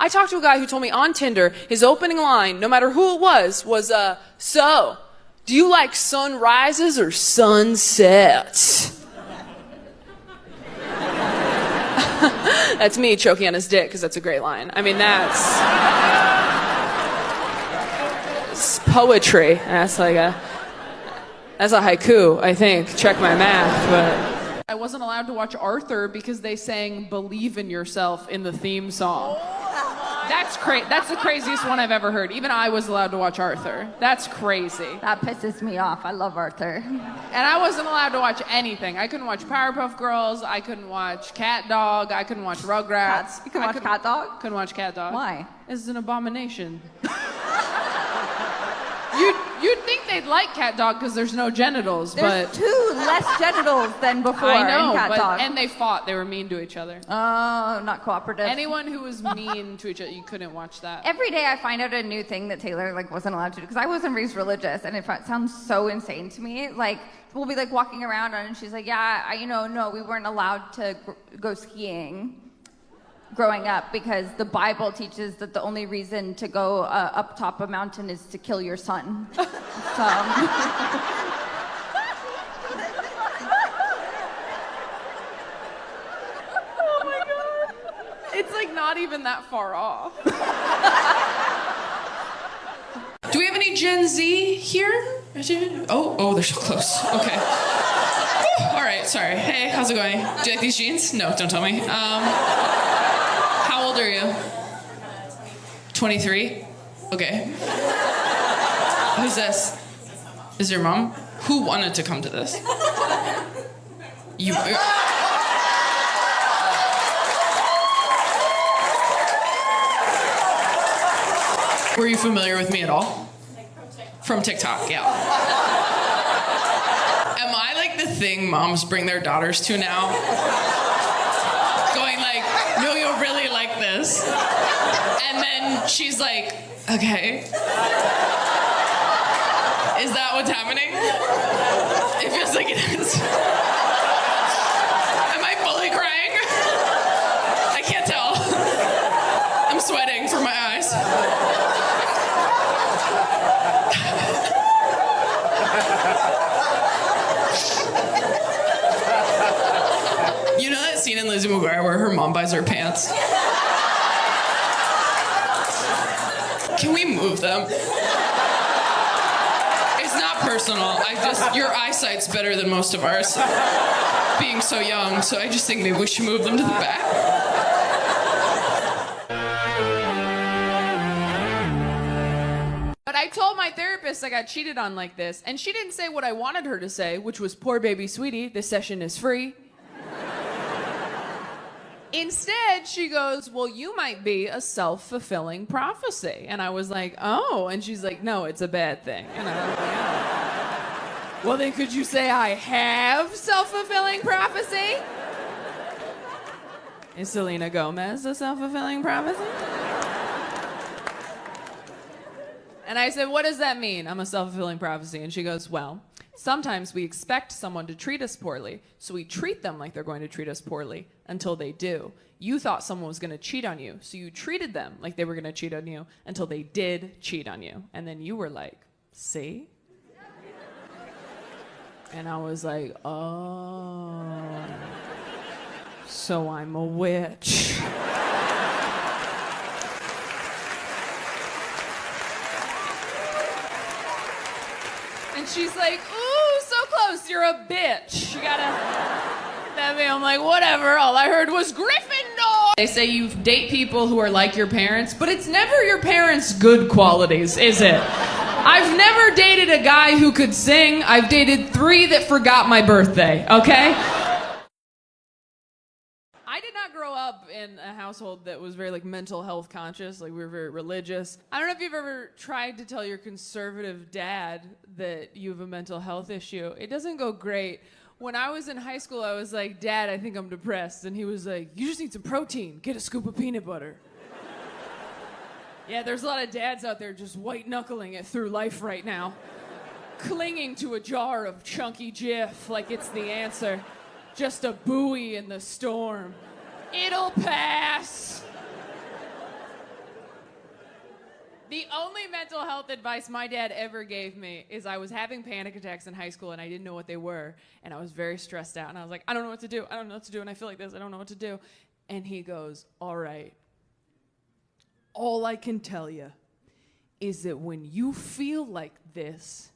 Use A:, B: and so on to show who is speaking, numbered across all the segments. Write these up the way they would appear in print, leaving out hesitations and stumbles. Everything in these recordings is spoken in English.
A: I talked to a guy who told me on Tinder, his opening line, no matter who it was, so, do you like sunrises or sunsets? That's me choking on his dick, because that's a great line. I mean, it's poetry. That's a haiku, I think. Check my math, but...
B: I wasn't allowed to watch Arthur because they sang Believe in Yourself in the theme song. That's the craziest one I've ever heard. Even I was allowed to watch Arthur. That's crazy.
C: That pisses me off. I love Arthur.
B: And I wasn't allowed to watch anything. I couldn't watch Powerpuff Girls. I couldn't watch Cat Dog. I couldn't watch Rugrats.
C: You can watch Cat Dog?
B: Couldn't watch Cat Dog.
C: Why?
B: It's an abomination. You'd think they'd like Cat Dog because there's no genitals,
C: There's
B: but...
C: two less genitals than before
B: I know,
C: in Cat Dog.
B: And they fought. They were mean to each other.
C: Oh, not cooperative.
B: Anyone who was mean to each other, you couldn't watch that.
C: Every day I find out a new thing that Taylor wasn't allowed to do because I wasn't raised religious, and it sounds so insane to me. Like we'll be walking around and she's like, "Yeah, no, we weren't allowed to go skiing growing up because the Bible teaches that the only reason to go up top a mountain is to kill your son." So.
B: It's not even that far off. Do we have any Gen Z here? Oh, they're so close. Okay. All right, sorry. Hey, how's it going? Do you like these jeans? No, don't tell me. How old are you? 23? Okay. Who's this? Is your mom? Who wanted to come to this? You... Were you familiar with me at all? From TikTok, yeah. Am I the thing moms bring their daughters to now? Going no, you'll really like this. And then she's like, okay. Is that what's happening? It feels like it is. Am I fully crying? I can't tell. I'm sweating from my eyes. You know that scene in Lizzie McGuire where her mom buys her pants? Can we move them? It's not personal. Your eyesight's better than most of ours, being so young, so I just think maybe we should move them to the back. But I told my therapist I got cheated on like this, and she didn't say what I wanted her to say, which was, "Poor baby sweetie, this session is free." Instead, she goes, "Well, you might be a self-fulfilling prophecy." And I was like, "Oh." And she's like, "No, it's a bad thing." And I was like, "Oh." Well, then could you say I have self-fulfilling prophecy? Is Selena Gomez a self-fulfilling prophecy? And I said, "What does that mean? I'm a self-fulfilling prophecy." And she goes, "Well, sometimes we expect someone to treat us poorly, so we treat them like they're going to treat us poorly until they do. You thought someone was going to cheat on you, so you treated them like they were going to cheat on you until they did cheat on you. And then you were like, see?" And I was like, "Oh, so I'm a witch." And she's like, "Ooh, so close, you're a bitch. You gotta..." I'm like, whatever, all I heard was Gryffindor. They say you date people who are like your parents, but it's never your parents' good qualities, is it? I've never dated a guy who could sing. I've dated 3 that forgot my birthday, okay? I did not grow up in a household that was very mental health conscious. We were very religious. I don't know if you've ever tried to tell your conservative dad that you have a mental health issue. It doesn't go great. When I was in high school, I was like, "Dad, I think I'm depressed." And he was like, "You just need some protein. Get a scoop of peanut butter." Yeah, there's a lot of dads out there just white-knuckling it through life right now. Clinging to a jar of chunky Jif like it's the answer. Just a buoy in the storm. It'll pass. The only mental health advice my dad ever gave me is I was having panic attacks in high school and I didn't know what they were. And I was very stressed out. And I was like, I don't know what to do. I don't know what to do. And I feel like this. I don't know what to do. And he goes, all right. All I can tell you is that when you feel like this,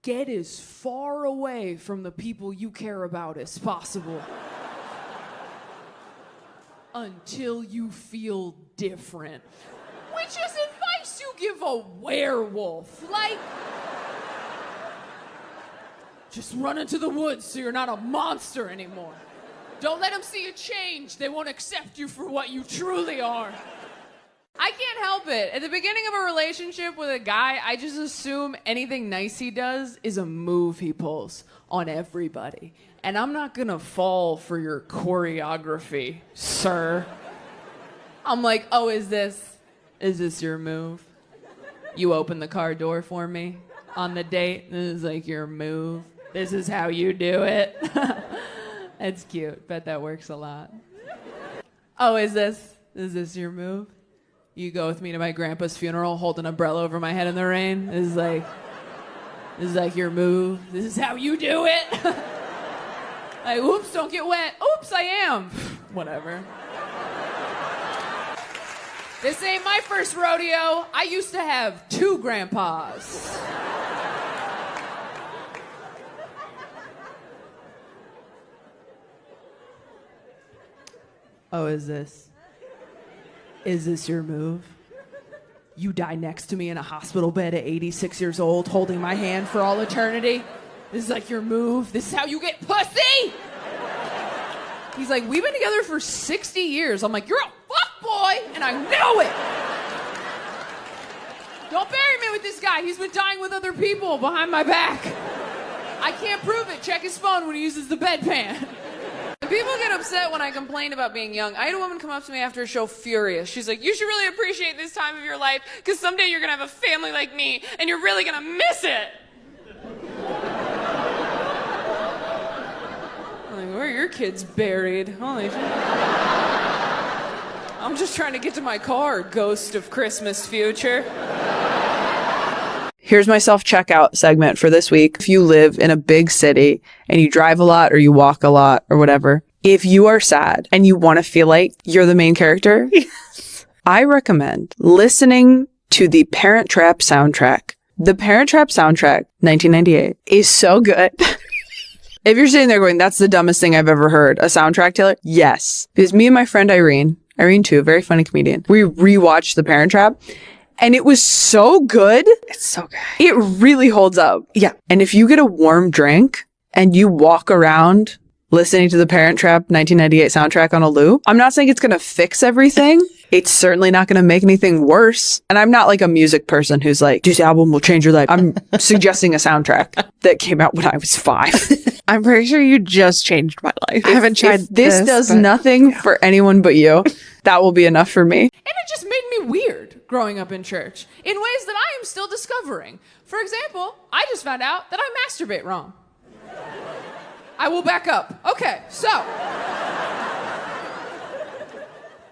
B: get as far away from the people you care about as possible. Until you feel different. Which is advice you give a werewolf. Like, just run into the woods so you're not a monster anymore. Don't let them see you change. They won't accept you for what you truly are. I can't help it. At the beginning of a relationship with a guy, I just assume anything nice he does is a move he pulls on everybody. And I'm not gonna fall for your choreography, sir. I'm like, oh, is this your move? You open the car door for me on the date? This is like your move. This is how you do it. It's cute. Bet that works a lot. Oh, is this your move? You go with me to my grandpa's funeral, hold an umbrella over my head in the rain. This is like your move. This is how you do it. Like, oops, don't get wet. Oops, I am. Whatever. This ain't my first rodeo. I used to have 2 grandpas. Oh, is this your move? You die next to me in a hospital bed at 86 years old, holding my hand for all eternity? This is like your move? This is how you get pussy? He's like, we've been together for 60 years. I'm like, you're a fuckboy, and I know it. Don't bury me with this guy. He's been dying with other people behind my back. I can't prove it. Check his phone when he uses the bedpan.
A: People get upset when I complain about being young. I had a woman come up to me after a show furious. She's like, you should really appreciate this time of your life because someday you're going to have a family like me and you're really going to miss it. I'm like, where are your kids buried? Holy shit. I'm just trying to get to my car, ghost of Christmas future. Here's my self-checkout segment for this week. If you live in a big city and you drive a lot or you walk a lot or whatever, if you are sad and you want to feel like you're the main character, I recommend listening to the Parent Trap soundtrack. The Parent Trap soundtrack, 1998, is so good. If you're sitting there going, that's the dumbest thing I've ever heard, a soundtrack, Taylor? Yes. Because me and my friend Irene too, a very funny comedian, we rewatched The Parent Trap. And it was so good.
D: It's so good.
A: It really holds up.
D: Yeah.
A: And if you get a warm drink and you walk around listening to the Parent Trap 1998 soundtrack on a loop, I'm not saying it's going to fix everything. It's certainly not going to make anything worse. And I'm not like a music person who's like, this album will change your life. I'm suggesting a soundtrack that came out when I was 5.
D: I'm pretty sure you just changed my life. I haven't tried
A: If this does nothing for anyone but you, that will be enough for me.
B: And it just made me weird growing up in church in ways that I am still discovering. For example, I just found out that I masturbate wrong. I will back up. Okay, so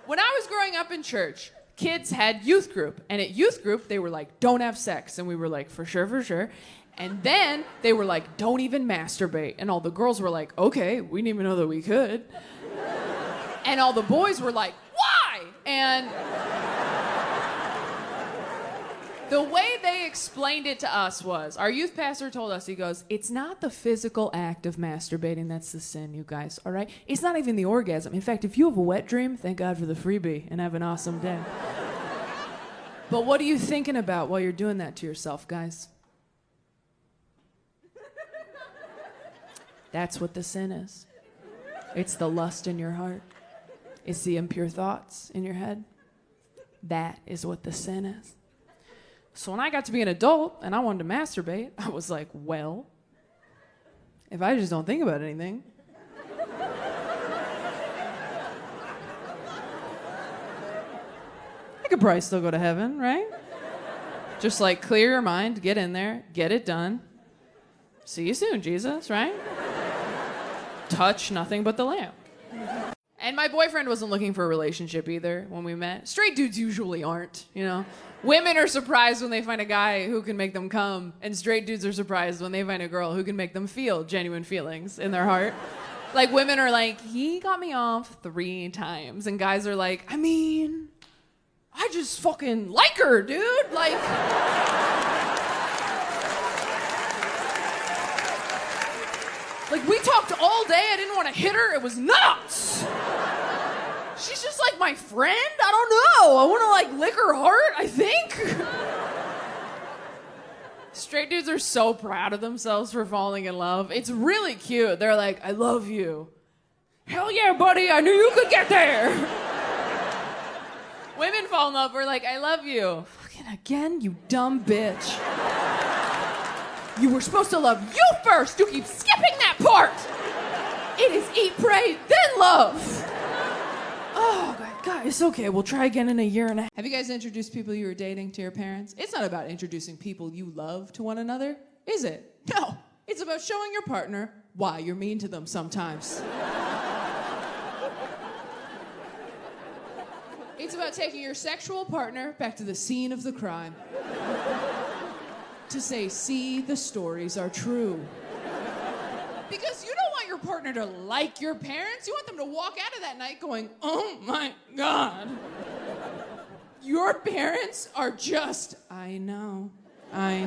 B: when I was growing up in church, kids had youth group. And at youth group, they were like, don't have sex. And we were like, for sure, for sure. And then they were like, don't even masturbate. And all the girls were like, okay, we didn't even know that we could. And all the boys were like, why? And the way they explained it to us was, our youth pastor told us, he goes, it's not the physical act of masturbating that's the sin, you guys, all right? It's not even the orgasm. In fact, if you have a wet dream, thank God for the freebie and have an awesome day. But what are you thinking about while you're doing that to yourself, guys? That's what the sin is. It's the lust in your heart. It's the impure thoughts in your head. That is what the sin is. So when I got to be an adult and I wanted to masturbate, I was like, well, if I just don't think about anything, I could probably still go to heaven, right? Just like clear your mind, get in there, get it done. See you soon, Jesus, right? Touch nothing but the lamp. And my boyfriend wasn't looking for a relationship either when we met. Straight dudes usually aren't, you know? Women are surprised when they find a guy who can make them come, and straight dudes are surprised when they find a girl who can make them feel genuine feelings in their heart. Like, women are like, he got me off 3 times, and guys are like, I mean, I just fucking like her, dude. Like, we talked all day. I didn't want to hit her. It was nuts. She's just like my friend? I don't know. I want to like lick her heart, I think. Straight dudes are so proud of themselves for falling in love. It's really cute. They're like, I love you. Hell yeah, buddy. I knew you could get there. Women fall in love. We're like, I love you. Fucking again, you dumb bitch. You were supposed to love you first. You keep skipping that part. It is eat, pray, then love. Oh, God, it's okay. We'll try again in a year and a half. Have you guys introduced people you were dating to your parents? It's not about introducing people you love to one another, is it? No. It's about showing your partner why you're mean to them sometimes. It's about taking your sexual partner back to the scene of the crime. To say, see, the stories are true. Because you don't want your partner to like your parents. You want them to walk out of that night going, oh my God. Your parents are just, I know. I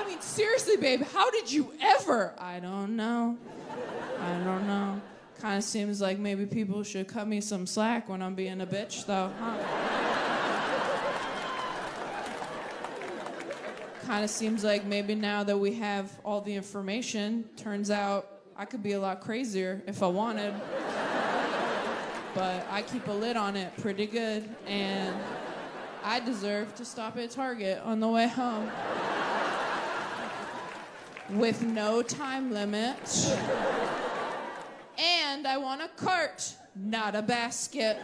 B: mean, seriously, babe, how did you ever? I don't know. Kind of seems like maybe people should cut me some slack when I'm being a bitch, though, huh? Kind of seems like maybe now that we have all the information, turns out I could be a lot crazier if I wanted. But I keep a lid on it pretty good, and I deserve to stop at Target on the way home. With no time limit. And I want a cart, not a basket.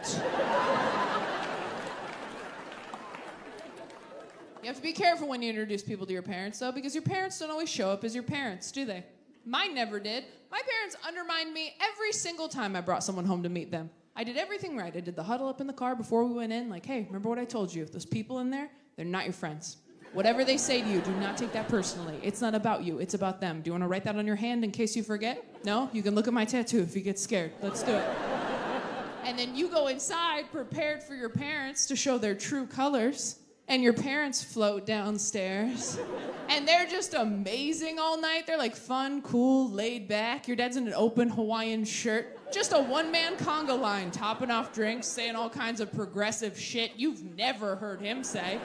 B: You have to be careful when you introduce people to your parents, though, because your parents don't always show up as your parents, do they? Mine never did. My parents undermined me every single time I brought someone home to meet them. I did everything right. I did the huddle up in the car before we went in, like, hey, remember what I told you? Those people in there, they're not your friends. Whatever they say to you, do not take that personally. It's not about you, it's about them. Do you want to write that on your hand in case you forget? No? You can look at my tattoo if you get scared. Let's do it. And then you go inside prepared for your parents to show their true colors. And your parents float downstairs. And they're just amazing all night. They're like fun, cool, laid back. Your dad's in an open Hawaiian shirt. Just a one-man conga line, topping off drinks, saying all kinds of progressive shit you've never heard him say.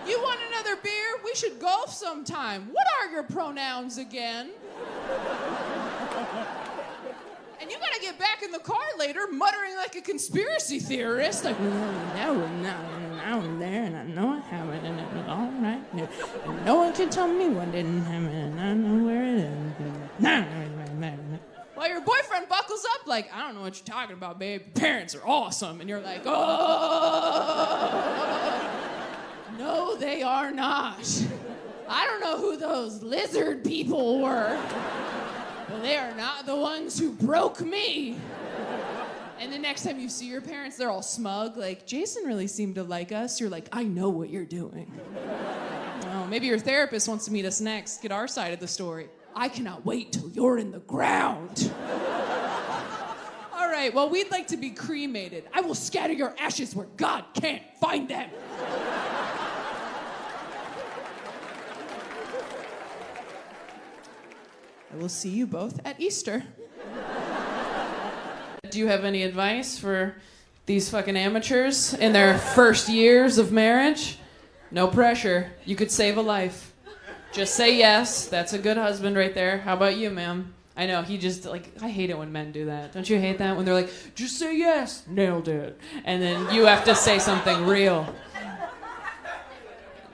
B: You want another beer? We should golf sometime. What are your pronouns again? And you gotta get back in the car later muttering like a conspiracy theorist. Like, now and there, and I know it happened, and it was all right. And no one can tell me what didn't happen, and I know where it is. While your boyfriend buckles up like, I don't know what you're talking about, babe. Parents are awesome. And you're like, oh. No, they are not. I don't know who those lizard people were. Well, they are not the ones who broke me. And the next time you see your parents, they're all smug, like, Jason really seemed to like us. You're like, I know what you're doing. Oh, maybe your therapist wants to meet us next, get our side of the story. I cannot wait till you're in the ground. All right, well, we'd like to be cremated. I will scatter your ashes where God can't find them. I will see you both at Easter. Do you have any advice for these fucking amateurs in their first years of marriage? No pressure. You could save a life. Just say yes. That's a good husband right there. How about you, ma'am? I know, he just, like, I hate it when men do that. Don't you hate that? When they're like, just say yes. Nailed it. And then you have to say something real.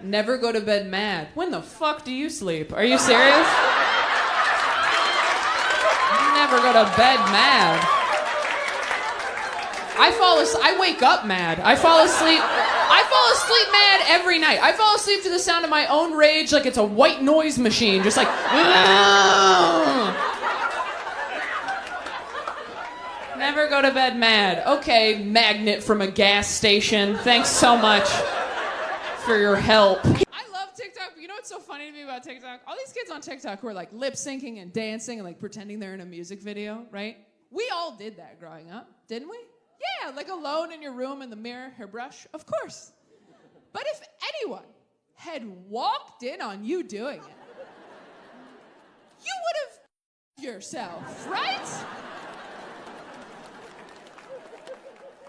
B: Never go to bed mad. When the fuck do you sleep? Are you serious? Never go to bed mad. I wake up mad. I fall asleep mad every night. I fall asleep to the sound of my own rage like it's a white noise machine, just like, no, Never go to bed mad. Okay, magnet from a gas station. Thanks so much for your help. I love TikTok. You know what's so funny to me about TikTok? All these kids on TikTok who are like lip syncing and dancing and like pretending they're in a music video, right? We all did that growing up, didn't we? Yeah, like alone in your room in the mirror, hairbrush, of course. But if anyone had walked in on you doing it, you would have yourself, right?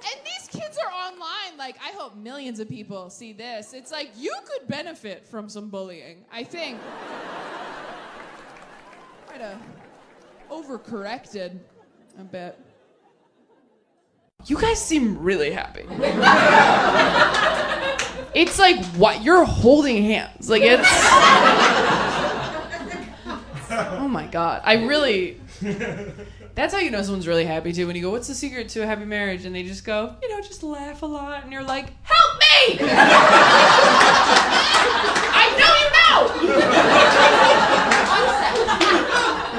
B: And these kids are online, like, I hope millions of people see this. It's like, you could benefit from some bullying, I think. Might have overcorrected a bit. You guys seem really happy. It's like, what? You're holding hands. Like, it's... Oh my God. That's how you know someone's really happy too. When you go, what's the secret to a happy marriage? And they just go, just laugh a lot. And you're like, help me! I know you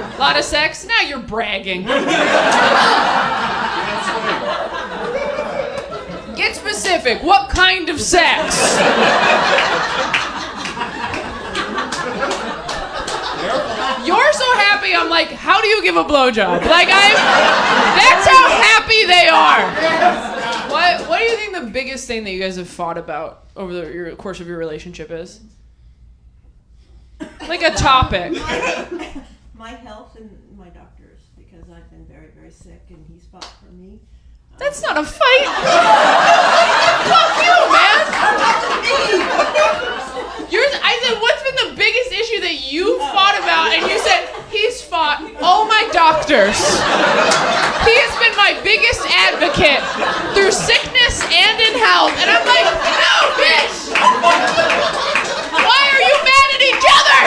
B: know! A lot of sex? Now you're bragging. Get specific. What kind of sex? You're so happy, I'm like, how do you give a blowjob? Like, that's how happy they are. What do you think the biggest thing that you guys have fought about over the course of your relationship is? Like a topic.
E: My health and my doctors, because I've been very, very sick, and he's fought for me.
B: That's not a fight. Fuck you, man. I said, what's been the biggest issue that you fought about? And you said, he's fought all my doctors. He has been my biggest advocate through sickness and in health. And I'm like, no, bitch. Why are you mad at each other?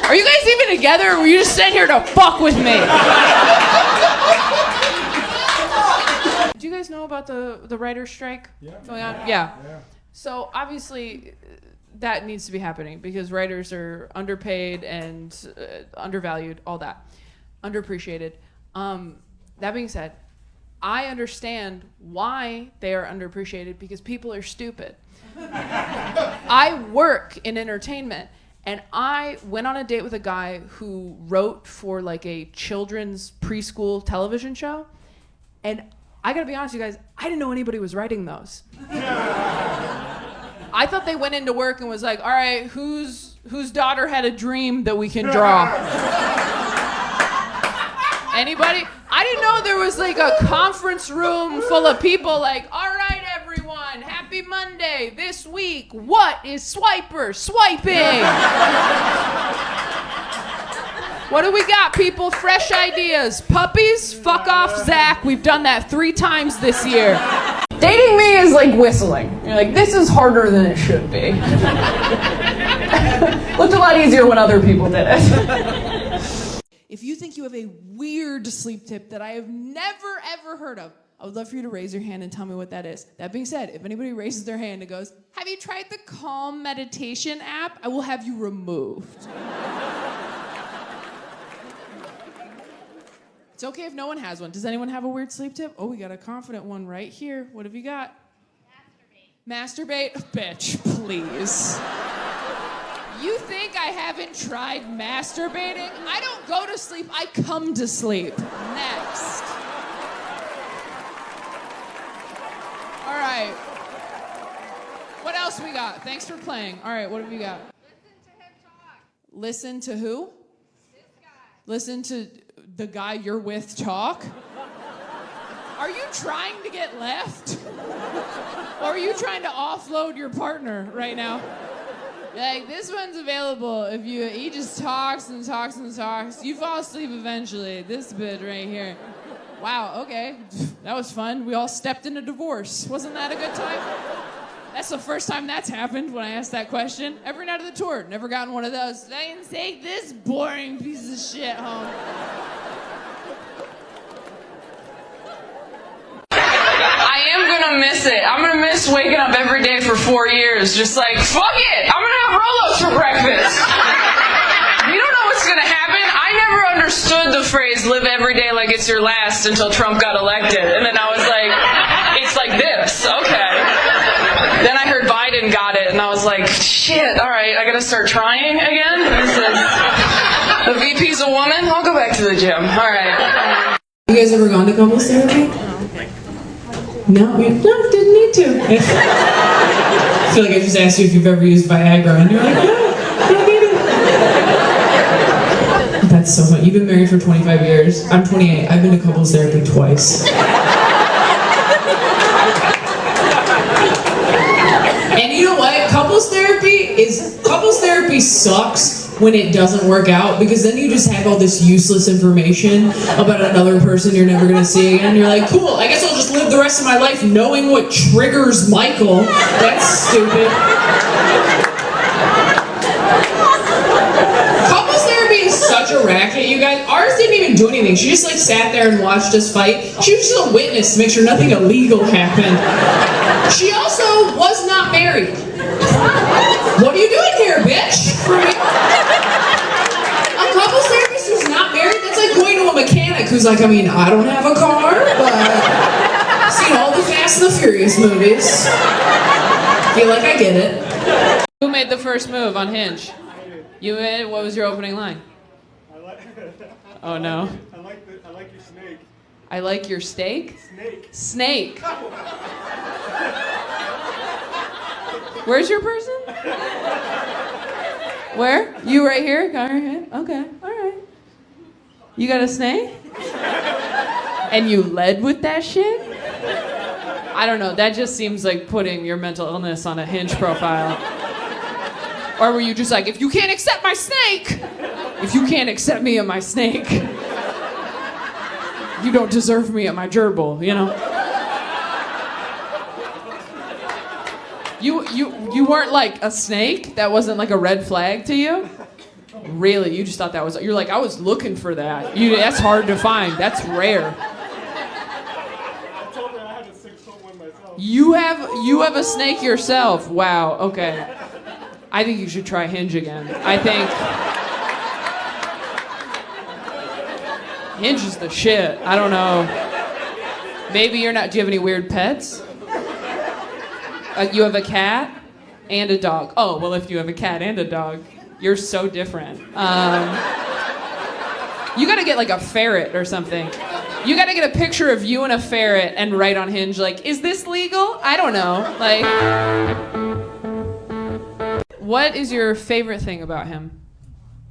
B: Are you guys even together, or were you just sitting here to fuck with me? Do you guys know about the writer's strike going on? Yeah. So obviously that needs to be happening because writers are underpaid and undervalued, all that. Underappreciated. That being said, I understand why they are underappreciated because people are stupid. I work in entertainment. And I went on a date with a guy who wrote for like a children's preschool television show. And I gotta be honest with you guys, I didn't know anybody was writing those. I thought they went into work and was like, all right, whose daughter had a dream that we can draw? Anybody? I didn't know there was like a conference room full of people like, all right, everyone, happy Monday. This week, what is Swiper swiping? What do we got, people? Fresh ideas. Puppies? Fuck off, Zach. We've done that 3 times this year. Dating me is like whistling. You're like, this is harder than it should be. Looked a lot easier when other people did it. If you think you have a weird sleep tip that I have never, ever heard of, I would love for you to raise your hand and tell me what that is. That being said, if anybody raises their hand and goes, have you tried the Calm meditation app? I will have you removed. It's okay if no one has one. Does anyone have a weird sleep tip? Oh, we got a confident one right here. What have you got? Masturbate. Masturbate? Bitch, please. You think I haven't tried masturbating? I don't go to sleep, I come to sleep. Next. All right. What else we got? Thanks for playing. All right, what have you got?
C: Listen to him talk.
B: Listen to who?
C: This guy.
B: Listen to the guy you're with talk? Are you trying to get left? Or are you trying to offload your partner right now? Like, this one's available if he just talks and talks and talks. You fall asleep eventually. This bit right here. Wow, okay. That was fun. We all stepped in a divorce. Wasn't that a good time? That's the first time that's happened when I asked that question. Every night of the tour. Never gotten one of those. I can take this boring piece of shit home. I am gonna gonna miss it. I'm gonna miss waking up every day for 4 years, just like, fuck it, I'm gonna have Rolos for breakfast. You don't know what's gonna happen. I never understood the phrase live every day like it's your last until Trump got elected. And then I was like, it's like this, okay. Then I heard Biden got it, and I was like, shit, all right, I gotta start trying again? The VP's a woman? I'll go back to the gym. All right.
F: You guys ever gone to couples therapy? No, didn't need to. I feel like I just asked you if you've ever used Viagra, and you're like, no, don't need it. That's so funny. You've been married for 25 years. I'm 28. I've been to couples therapy twice. And you know what? Couples therapy sucks when it doesn't work out, because then you just have all this useless information about another person you're never gonna see again. You're like, cool, I guess I'll just live the rest of my life knowing what triggers Michael. That's stupid. Couples therapy is such a racket, you guys. Ours didn't even do anything. She just like sat there and watched us fight. She was just a witness to make sure nothing illegal happened. She also was not married. What are you doing here, bitch? For me? A couples therapist who's not married, that's like going to a mechanic who's like, I mean, I don't have a car, but I've seen all the Fast and the Furious movies. Feel like I get it.
B: Who made the first move on Hinge? You made. What was your opening line? Oh no.
G: I like your snake.
B: I like your steak? Snake. Where's your person? Where? You right here? Got right here? Okay, all right. You got a snake? And you led with that shit? I don't know, that just seems like putting your mental illness on a Hinge profile. Or were you just like, if you can't accept my snake, if you can't accept me and my snake, you don't deserve me at my gerbil, you know? You weren't like a snake? That wasn't like a red flag to you? Really? You just thought that was... You're like, I was looking for that. That's hard to find. That's rare.
G: I told her I had a 6-foot one myself.
B: You have a snake yourself. Wow, okay. I think you should try Hinge again. I think... Hinge is the shit. I don't know. Maybe you're not... Do you have any weird pets? You have a cat and a dog. Oh, well, if you have a cat and a dog, you're so different. You gotta get like a ferret or something. You gotta get a picture of you and a ferret and write on Hinge, like, is this legal? I don't know. Like, what is your favorite thing about him?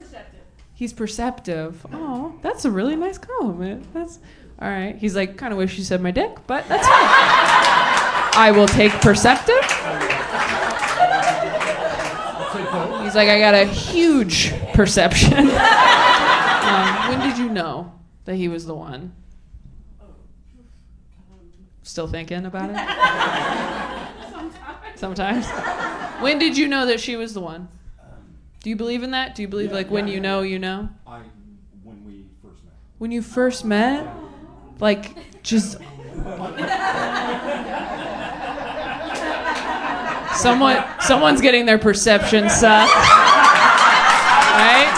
E: Perceptive.
B: He's perceptive. Oh, that's a really nice compliment. That's all right. He's like, kind of wish you said my dick, but that's fine. I will take perceptive. He's like, I got a huge perception. When did you know that he was the one? Still thinking about it? Sometimes. When did you know that she was the one? Do you believe in that? Do you believe when you know, you know?
G: When we first met.
B: When you first met? Like, just... Someone's getting their perception sucked. Right?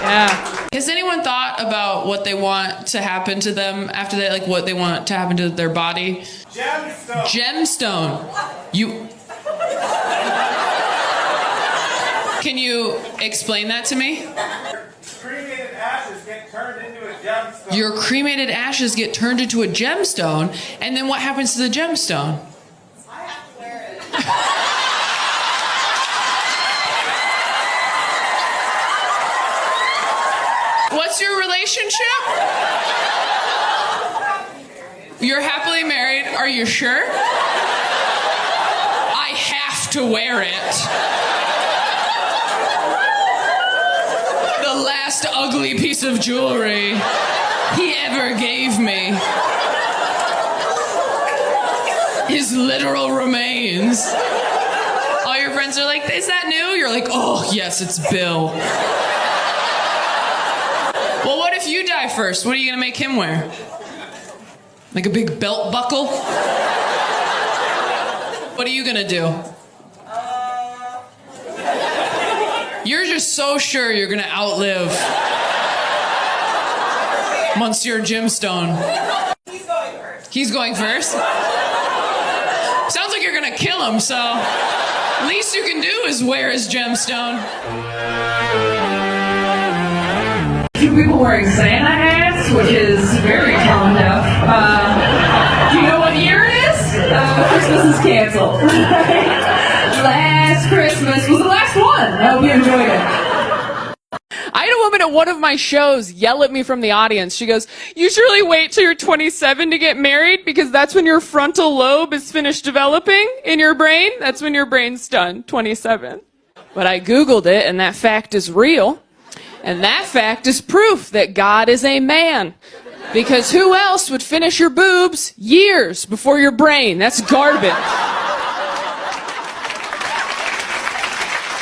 B: Yeah. Has anyone thought about what they want to happen to them after that? Like what they want to happen to their body? Gemstone. Can you explain that to me?
H: Cremated ashes get turned into a gemstone.
B: Your cremated ashes get turned into a gemstone, and then what happens to the gemstone?
H: I have to wear it.
B: What's your relationship? You're happily married. Are you sure? I have to wear it. The last ugly piece of jewelry he ever gave me. His literal remains. All your friends are like, is that new? You're like, oh, yes, it's Bill. Well, what if you die first? What are you going to make him wear?
F: Like a big belt buckle? What are you gonna do? You're just so sure you're gonna outlive Monsieur Jimstone. He's going first? Sounds like you're gonna kill him, so least you can do is wear his gemstone. Two people wearing Santa hats, which is very tone deaf. Do you know what year it is? Christmas is canceled. Last Christmas was the last one. I hope you enjoyed it.
B: I had a woman at one of my shows yell at me from the audience. She goes, "You surely wait till you're 27 to get married because that's when your frontal lobe is finished developing in your brain. That's when your brain's done, 27. But I Googled it, and that fact is real. And that fact is proof that God is a man. Because who else would finish your boobs years before your brain? That's garbage.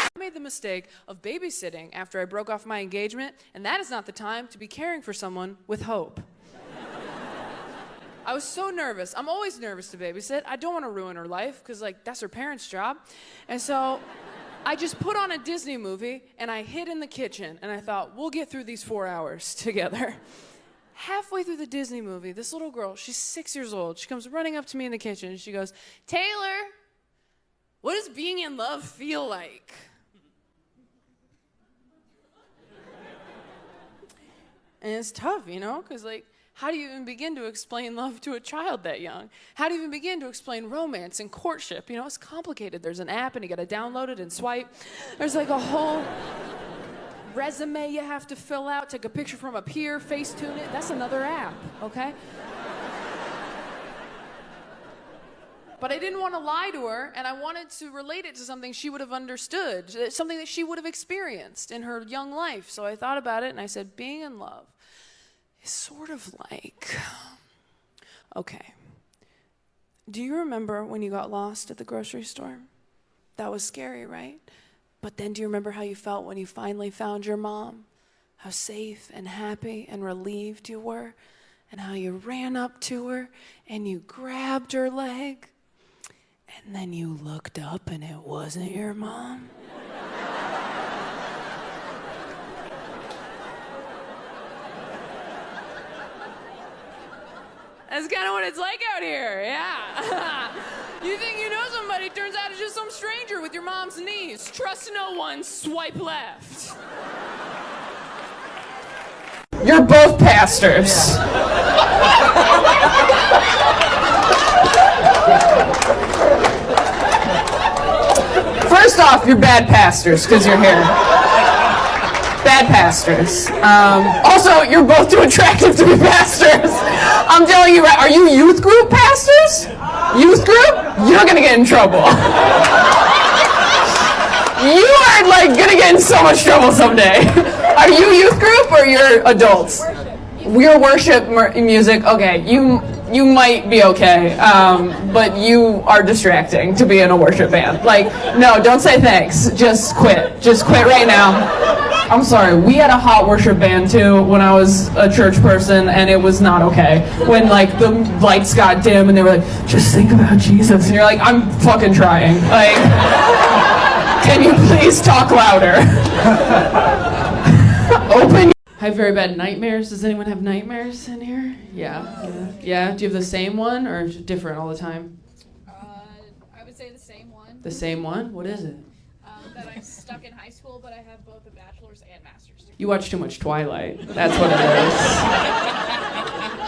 B: I made the mistake of babysitting after I broke off my engagement, and that is not the time to be caring for someone with hope. I was so nervous. I'm always nervous to babysit. I don't want to ruin her life because, like, that's her parents' job. And so I just put on a Disney movie, and I hid in the kitchen, and I thought, we'll get through these 4 hours together. Halfway through the Disney movie, this little girl, she's 6 years old, she comes running up to me in the kitchen, and she goes, "Taylor, what does being in love feel like?" And it's tough, you know, because, like, how do you even begin to explain love to a child that young? How do you even begin to explain romance and courtship? You know, it's complicated. There's an app, and you got to download it and swipe. There's, like, a whole resume you have to fill out, take a picture from up here, Facetune it. That's another app, okay? But I didn't want to lie to her, and I wanted to relate it to something she would have understood, something that she would have experienced in her young life. So I thought about it, and I said, being in love is sort of like, okay, do you remember when you got lost at the grocery store? That was scary, right? But then do you remember how you felt when you finally found your mom? How safe and happy and relieved you were? And how you ran up to her and you grabbed her leg? And then you looked up and it wasn't your mom? That's kind of what it's like out here, yeah. You think you know somebody, turns out it's just some stranger with your mom's niece. Trust no one, swipe left.
F: You're both pastors. First off, you're bad pastors because you're here. Bad pastors. Also, you're both too attractive to be pastors. I'm telling you, right? Are you youth group pastors? Youth group? You're gonna get in trouble. You are like gonna get in so much trouble someday. Are you youth group or you're adults? We're worship music. Okay, you might be okay, but you are distracting to be in a worship band. Like, no, don't say thanks. Just quit. Just quit right now. I'm sorry, we had a hot worship band too when I was a church person, and it was not okay. When like the lights got dim and they were like, just think about Jesus, and you're like, I'm fucking trying. Like, can you please talk louder? Open.
B: I have very bad nightmares. Does anyone have nightmares in here? Yeah. Do you have the same one or different all the time?
I: I would say the same one.
B: The same one? What is it?
I: That I'm stuck in high school, but I have both a bachelor's and master's degree.
B: You watch too much Twilight. That's what it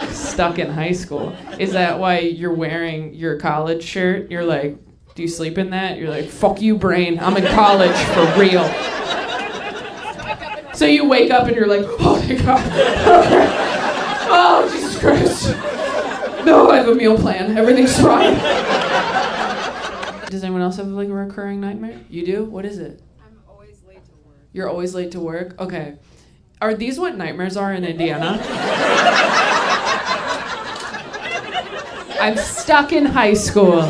B: is. Stuck in high school. Is that why you're wearing your college shirt? You're like, do you sleep in that? You're like, fuck you, brain. I'm in college for real. So you wake up and you're like, oh my God. Oh, Jesus Christ. No, I have a meal plan. Everything's fine. Does anyone else have like a recurring nightmare? You do? What is it?
I: I'm always late to work.
B: You're always late to work? Okay. Are these what nightmares are in Indiana? I'm stuck in high school.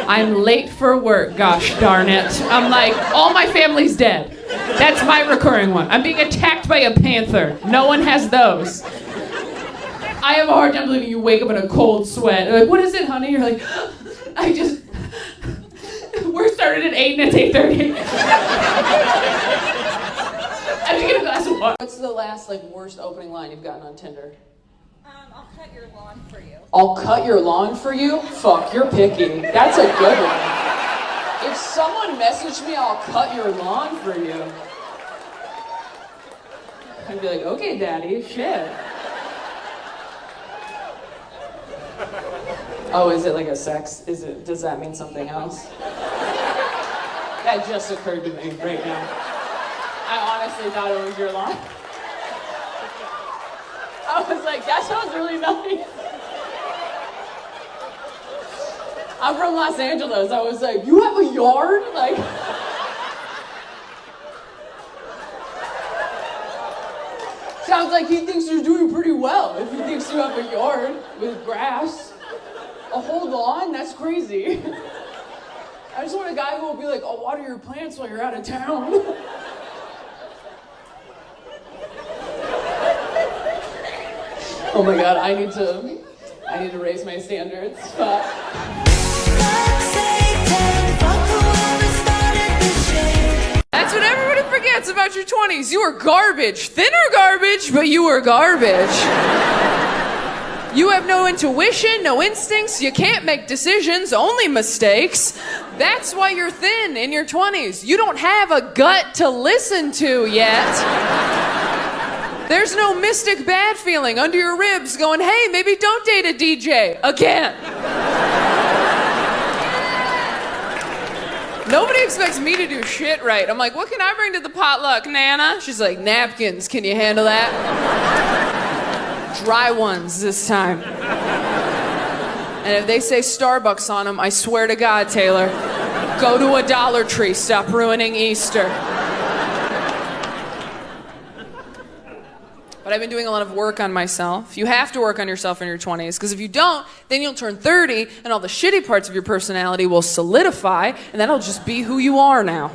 B: I'm late for work, gosh darn it. I'm like, all my family's dead. That's my recurring one. I'm being attacked by a panther. No one has those. I have a hard time believing you wake up in a cold sweat. They're like, what is it, honey? You're like, we're started at 8 and it's 8:30. I'm just get a glass of water. What's the last worst opening line you've gotten on Tinder?
I: I'll cut your lawn for you.
B: I'll cut your lawn for you? Fuck, you're picky. That's a good one. If someone messaged me, I'll cut your lawn for you. I'd be like, okay, daddy, shit. Oh, is it like a sex? Does that mean something else? That just occurred to me right now. I honestly thought it was your lawn. I was like, that sounds really nice. I'm from Los Angeles. I was like, you have a yard? Sounds like he thinks you're doing pretty well if he thinks you have a yard with grass. A whole lawn? That's crazy. I just want a guy who will be like, I'll water your plants while you're out of town. Oh my God, I need to raise my standards. That's what everybody forgets about your 20s. You were garbage. Thinner garbage, but you were garbage. You have no intuition, no instincts, you can't make decisions, only mistakes. That's why you're thin in your 20s. You don't have a gut to listen to yet. There's no mystic bad feeling under your ribs going, hey, maybe don't date a DJ again. Nobody expects me to do shit right. I'm like, what can I bring to the potluck, Nana? She's like, napkins, can you handle that? Dry ones this time. And if they say Starbucks on them, I swear to God, Taylor, go to a Dollar Tree, stop ruining Easter. But I've been doing a lot of work on myself. You have to work on yourself in your 20s, because if you don't, then you'll turn 30 and all the shitty parts of your personality will solidify, and that'll just be who you are now.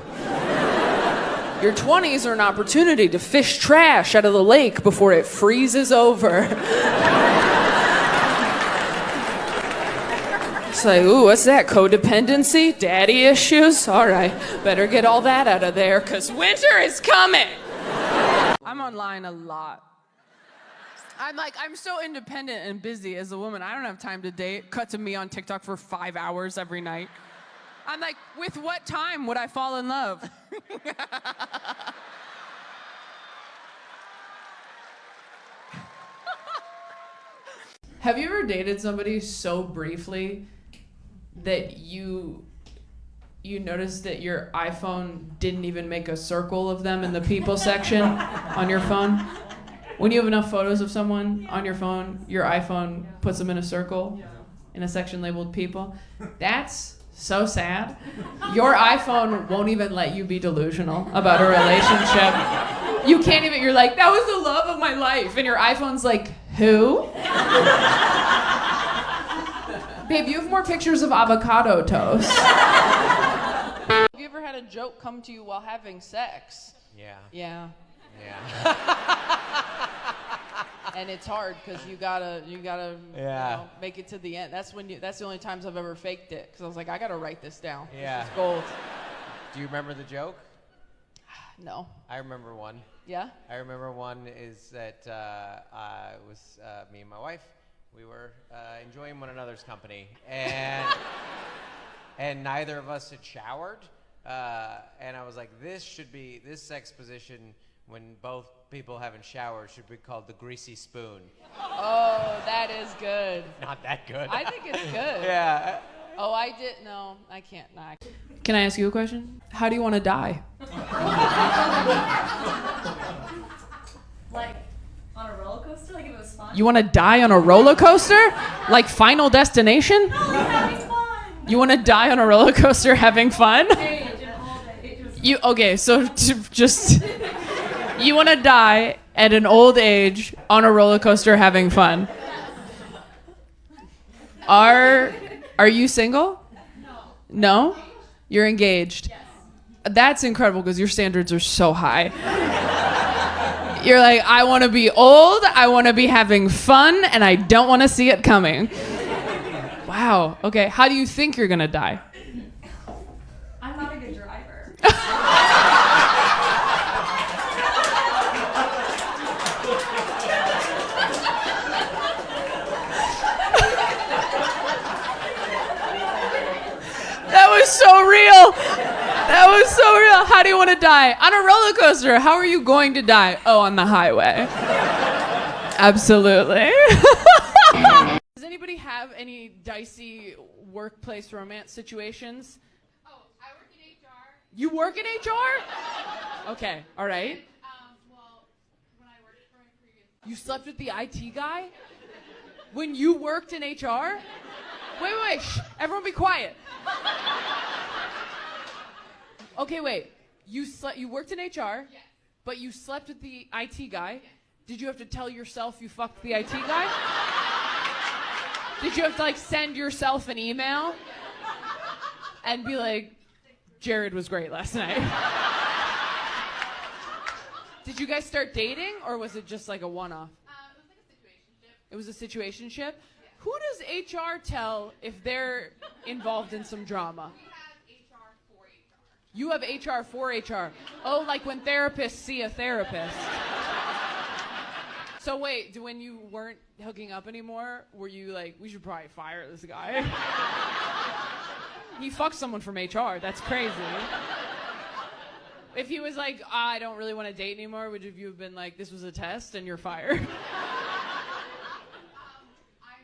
B: Your 20s are an opportunity to fish trash out of the lake before it freezes over. It's like, ooh, what's that? Codependency? Daddy issues? All right, better get all that out of there, because winter is coming. I'm online a lot. I'm so independent and busy as a woman. I don't have time to date. Cut to me on TikTok for 5 hours every night. I'm like, with what time would I fall in love? Have you ever dated somebody so briefly that you noticed that your iPhone didn't even make a circle of them in the people section on your phone? When you have enough photos of someone on your phone, your iPhone puts them in a circle in a section labeled people. That's so sad. Your iPhone won't even let you be delusional about a relationship. You can't even, you're like, that was the love of my life. And your iPhone's like, who? Babe, you have more pictures of avocado toast. Have you ever had a joke come to you while having sex?
J: Yeah.
B: Yeah.
J: Yeah.
B: And it's hard because you gotta
J: Yeah.
B: make it to the end. That's the only times I've ever faked it, because I was like, I gotta write this down.
J: Yeah.
B: This is gold.
J: Do you remember the joke?
B: No.
J: I remember one.
B: Yeah?
J: I remember one is that it was me and my wife. We were enjoying one another's company, and neither of us had showered. And I was like, this sex position, when both people haven't showered, should be called the greasy spoon.
B: Oh, that is good.
J: Not that good.
B: I think it's good.
J: Yeah.
B: Oh, I can't. Nah. Can I ask you a question? How do you want to die?
I: Like, on a roller coaster? Like, if it was fun?
B: You want to die on a roller coaster? Like Final Destination?
I: No, having fun!
B: You want to die on a roller coaster having fun?
I: Age and old age.
B: You want to die at an old age on a roller coaster having fun. Are you single? No? You're engaged?
I: Yes.
B: That's incredible because your standards are so high. You're like, I want to be old, I want to be having fun, and I don't want to see it coming. Wow. Okay. How do you think you're going to die?
C: I'm not a good driver.
B: That was so real. That was so real. How do you want to die? On a roller coaster. How are you going to die? Oh, on the highway. Absolutely. Does anybody have any dicey workplace romance situations?
I: Oh, I work in HR.
B: You work in HR? Okay, all right.
I: Well, when I worked for my previous...
B: You slept with the IT guy? When you worked in HR? Wait, shh, everyone be quiet. Okay, wait. You worked in HR,
I: Yes.
B: but you slept with the IT guy. Yes. Did you have to tell yourself you fucked the IT guy? Did you have to, like, send yourself an email and be like, Jared was great last night? Did you guys start dating, or was it just like a one-off?
I: It was like a situationship.
B: It was a situationship? Yeah. Who does HR tell if they're involved in some drama?
I: We have HR for HR.
B: You have HR for HR. Oh, like when therapists see a therapist. So wait, when you weren't hooking up anymore, were you like, we should probably fire this guy? He fucked someone from HR. That's crazy. If he was like, I don't really want to date anymore, would you have been like, this was a test and you're fired?
I: I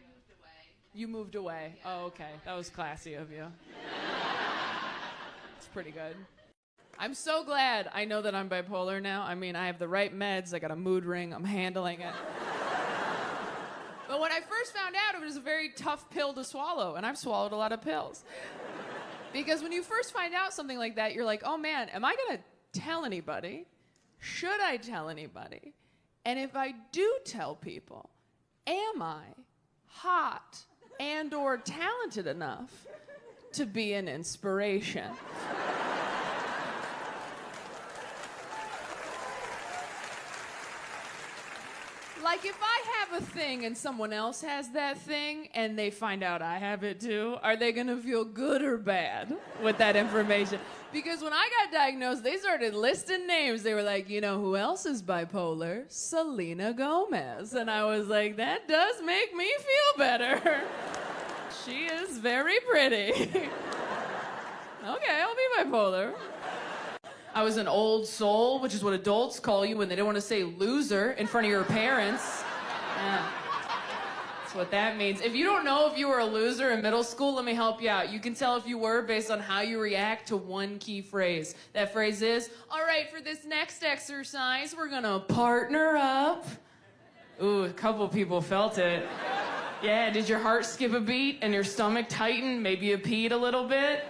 I: moved away.
B: You moved away.
I: Yeah.
B: Oh, okay. That was classy of you. It's pretty good. I'm so glad I know that I'm bipolar now. I mean, I have the right meds. I got a mood ring. I'm handling it. But when I first found out, it was a very tough pill to swallow, and I've swallowed a lot of pills. Because when you first find out something like that, you're like, oh man, am I gonna tell anybody? Should I tell anybody? And if I do tell people, am I hot and or talented enough to be an inspiration? Like, if I have a thing and someone else has that thing and they find out I have it too, are they gonna feel good or bad with that information? Because when I got diagnosed, they started listing names. They were like, you know who else is bipolar? Selena Gomez. And I was like, that does make me feel better. She is very pretty. Okay, I'll be bipolar. I was an old soul, which is what adults call you when they don't want to say loser in front of your parents. Yeah. That's what that means. If you don't know if you were a loser in middle school, let me help you out. You can tell if you were based on how you react to one key phrase. That phrase is, all right, for this next exercise, we're gonna partner up. Ooh, a couple people felt it. Yeah, did your heart skip a beat and your stomach tighten? Maybe you peed a little bit?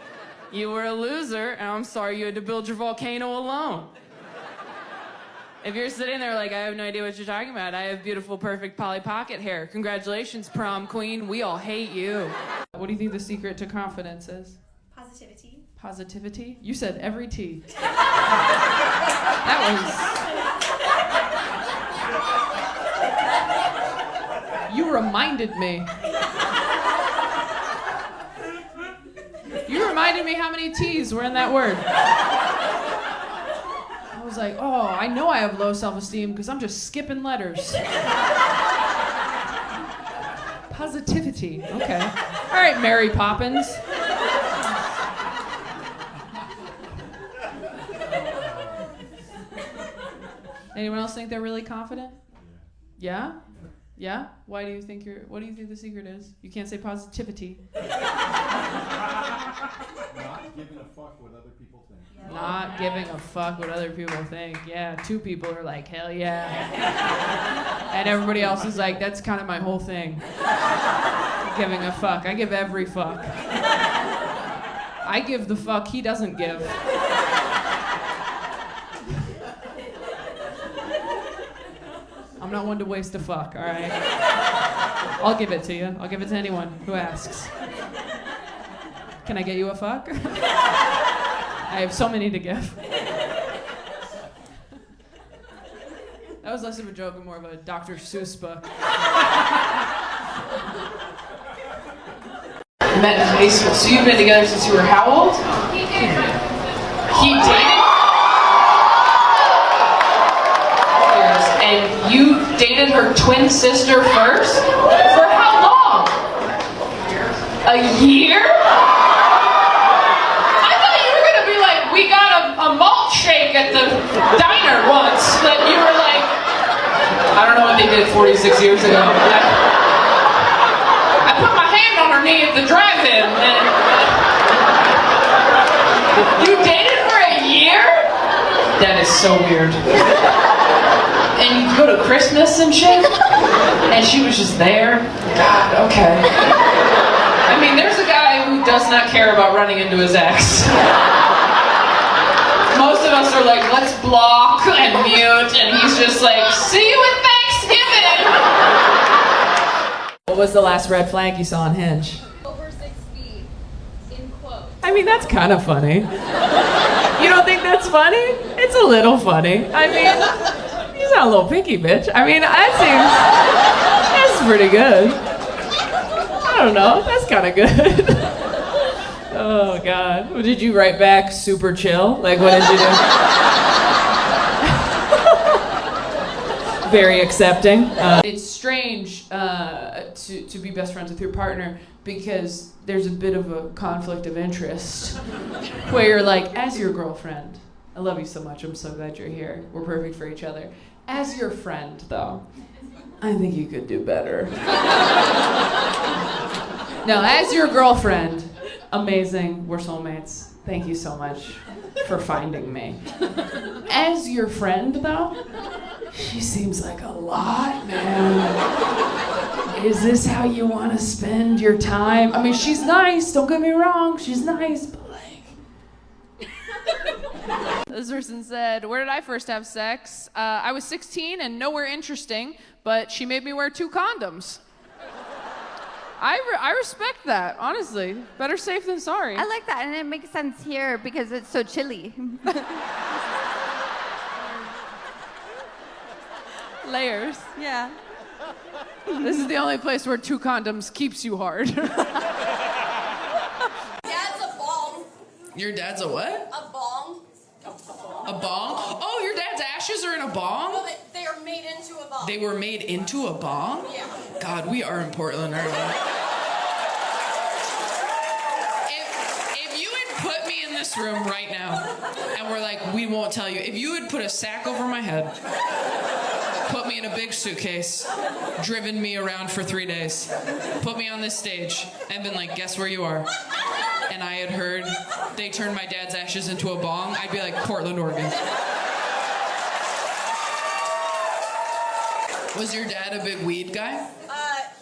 B: You were a loser, and I'm sorry you had to build your volcano alone. If you're sitting there like, I have no idea what you're talking about, I have beautiful, perfect Polly Pocket hair. Congratulations, prom queen. We all hate you. What do you think the secret to confidence is?
I: Positivity.
B: Positivity? You said every T. That was... You reminded me. You reminded me how many T's were in that word. I was like, oh, I know I have low self-esteem because I'm just skipping letters. Positivity, okay. All right, Mary Poppins. Anyone else think they're really confident? Yeah? Yeah? What do you think the secret is? You can't say positivity.
G: Not giving a fuck what other people think.
B: Not giving a fuck what other people think. Yeah, two people are like, hell yeah. And everybody else is like, that's kind of my whole thing. Giving a fuck. I give every fuck. I give the fuck he doesn't give. I'm not one to waste a fuck, all right? I'll give it to you. I'll give it to anyone who asks. Can I get you a fuck? I have so many to give. That was less of a joke and more of a Dr. Seuss book. Met in high school. So you've been together since you were how old? He dated? And you dated her twin sister first? For how long? A year? I thought you were gonna be like, we got a malt shake at the diner once. But you were like, I don't know what they did 46 years ago. I put my hand on her knee at the drive-in, and you dated for a year? That is so weird. And you go to Christmas and shit, and she was just there? God, okay. I mean, there's a guy who does not care about running into his ex. Most of us are like, let's block and mute, and he's just like, see you at Thanksgiving! What was the last red flag you saw on Hinge?
I: Over 6 feet, in quotes.
B: I mean, that's kind of funny. You don't think that's funny? It's a little funny. I mean, he's not a little picky, bitch. I mean, that's pretty good. I don't know, that's kind of good. Oh, God. What did you write back? Super chill? Like, what did you do? Very accepting. It's strange to be best friends with your partner because there's a bit of a conflict of interest where you're like, as your girlfriend, I love you so much, I'm so glad you're here, we're perfect for each other. As your friend, though, I think you could do better. Now, as your girlfriend, amazing, we're soulmates, thank you so much for finding me. As your friend, though, she seems like a lot, man. Is this how you want to spend your time? I mean, she's nice, don't get me wrong, she's nice, but like... This person said, where did I first have sex? I was 16 and nowhere interesting, but she made me wear 2 condoms. I respect that, honestly. Better safe than sorry.
C: I like that, and it makes sense here because it's so chilly.
B: Layers.
C: Yeah.
B: This is the only place where 2 condoms keeps you hard.
I: Dad's a bong.
A: Your dad's a what?
I: A bong.
A: A bong? Oh, your dad's ashes are in a bong?
I: No, they are made into a bong.
A: They were made into a bong?
I: Yeah.
A: God, we are in Portland, aren't we? If you had put me in this room right now, and we're like, we won't tell you. If you had put a sack over my head, put me in a big suitcase, driven me around for 3 days, put me on this stage, and been like, guess where you are? And I had heard they turned my dad's ashes into a bong, I'd be like, Portland, Oregon. Was your dad a big weed guy?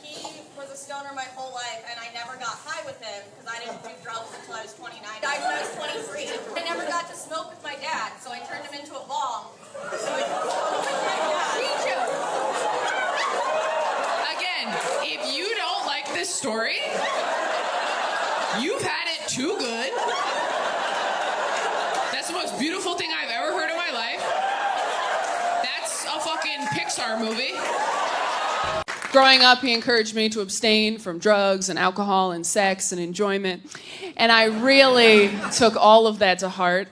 I: He was a stoner my whole life, and I never got high with him because I didn't do drugs until I was 29. I died when I was 23. I never got to smoke with my dad, so I turned him into a bong. So I could smoke with my dad.
A: Again, if you don't like this story, you've had it too good. That's the most beautiful thing I've ever heard in my life. That's a fucking Pixar movie.
B: Growing up, he encouraged me to abstain from drugs and alcohol and sex and enjoyment. And I really took all of that to heart.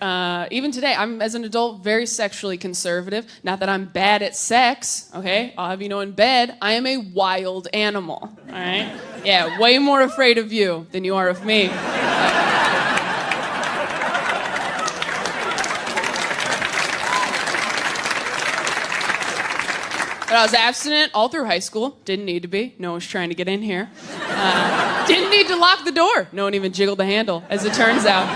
B: Even today, I'm, as an adult, very sexually conservative. Not that I'm bad at sex, okay? I'll have you know in bed, I am a wild animal, all right? Yeah, way more afraid of you than you are of me. But I was abstinent all through high school. Didn't need to be. No one was trying to get in here. Didn't need to lock the door. No one even jiggled the handle, as it turns out.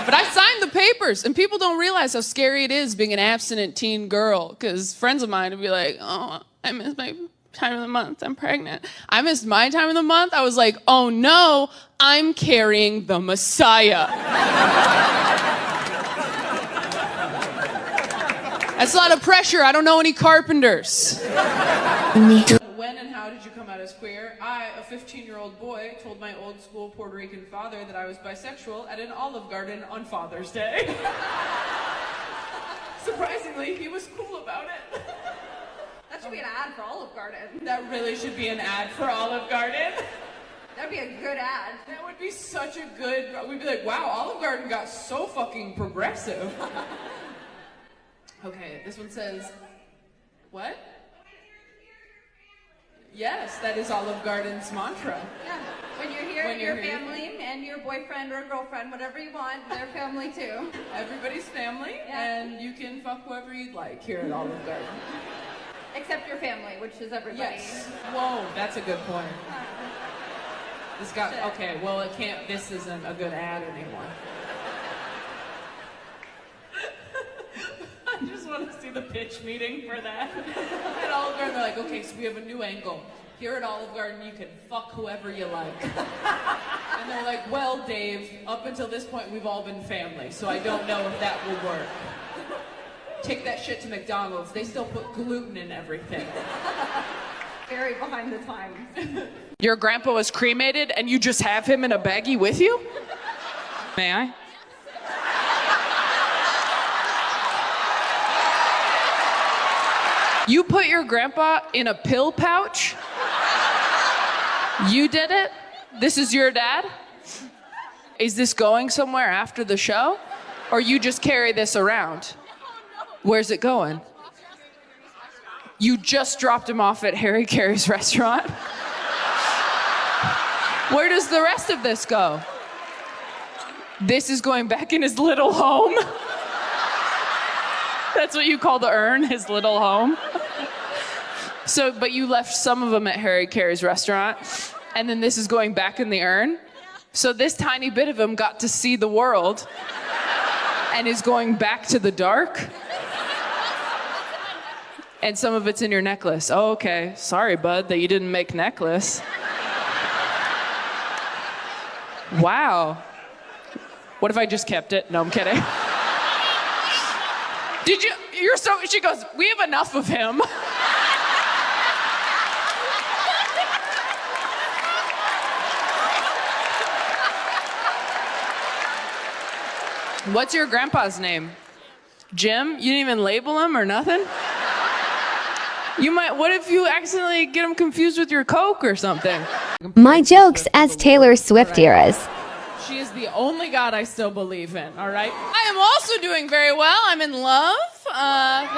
B: But I signed the papers, and people don't realize how scary it is being an abstinent teen girl, because friends of mine would be like, oh, I missed my time of the month. I'm pregnant. I missed my time of the month. I was like, oh no, I'm carrying the Messiah. That's a lot of pressure. I don't know any carpenters. When and how did you come out as queer? I, a 15-year-old boy, told my old school Puerto Rican father that I was bisexual at an Olive Garden on Father's Day. Surprisingly, he was cool about it.
C: That should be an ad for Olive Garden.
B: That really should be an ad for Olive Garden.
C: That'd be a good ad.
B: That would be such a good... We'd be like, wow, Olive Garden got so fucking progressive. Okay, this one says... What? Yes, that is Olive Garden's mantra.
C: Yeah. When you're here,
B: When
C: your
B: you're here.
C: family and your boyfriend or girlfriend, whatever you want, their family too.
B: Everybody's family,
C: Yeah.
B: and you can fuck whoever you'd like here at Olive Garden.
C: Except your family, which is everybody.
B: Yes. Whoa, that's a good point. This got... Okay, well, it can't... This isn't a good ad anymore. I just want to see the pitch meeting for that. At Olive Garden, they're like, okay, so we have a new angle. Here at Olive Garden, you can fuck whoever you like. And they're like, well, Dave, up until this point, we've all been family, so I don't know if that will work. Take that shit to McDonald's. They still put gluten in everything.
C: Very behind the times.
B: Your grandpa was cremated, and you just have him in a baggie with you? May I? You put your grandpa in a pill pouch? You did it? This is your dad? Is this going somewhere after the show? Or you just carry this around? Where's it going? You just dropped him off at Harry Carey's restaurant? Where does the rest of this go? This is going back in his little home? That's what you call the urn, his little home? So, but you left some of them at Harry Carey's restaurant, and then this is going back in the urn? So this tiny bit of him got to see the world and is going back to the dark? And some of it's in your necklace. Oh, okay. Sorry, bud, that you didn't make necklace. Wow. What if I just kept it? No, I'm kidding. Did you? You're so... She goes, we have enough of him. What's your grandpa's name? Jim? You didn't even label him or nothing? You might... What if you accidentally get him confused with your Coke or something?
K: My jokes as Taylor Swift eras.
B: She is the only God I still believe in, all right? I am also doing very well. I'm in love. Thank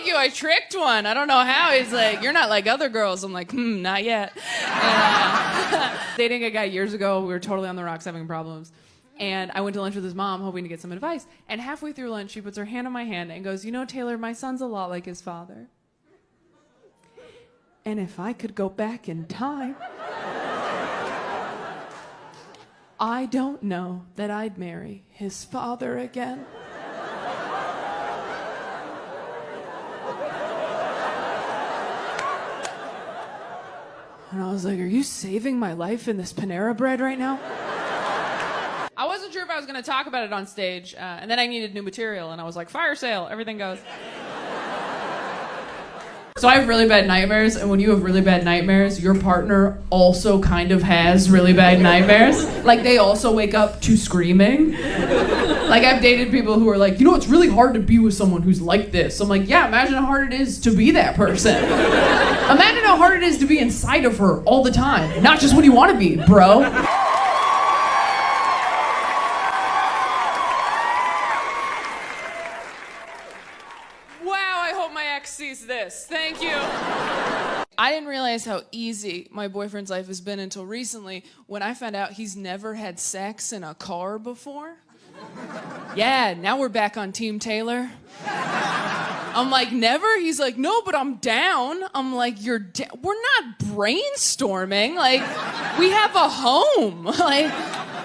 B: you. I tricked one. I don't know how. He's like, you're not like other girls. I'm like, not yet. Dating a guy years ago. We were totally on the rocks having problems. And I went to lunch with his mom, hoping to get some advice. And halfway through lunch, she puts her hand on my hand and goes, you know, Taylor, my son's a lot like his father. And if I could go back in time... I don't know that I'd marry his father again. And I was like, are you saving my life in this Panera Bread right now? I wasn't sure if I was going to talk about it on stage, and then I needed new material, and I was like, fire sale, everything goes. So I have really bad nightmares, and when you have really bad nightmares, your partner also kind of has really bad nightmares. Like, they also wake up to screaming. Like, I've dated people who are like, you know, it's really hard to be with someone who's like this. I'm like, yeah, imagine how hard it is to be that person. Imagine how hard it is to be inside of her all the time, not just when you want to be, bro. Sees this. Thank you. I didn't realize how easy my boyfriend's life has been until recently when I found out he's never had sex in a car before. Yeah, now we're back on Team Taylor. I'm like, never? He's like, no, but I'm down. I'm like, we're not brainstorming. Like, we have a home. Like,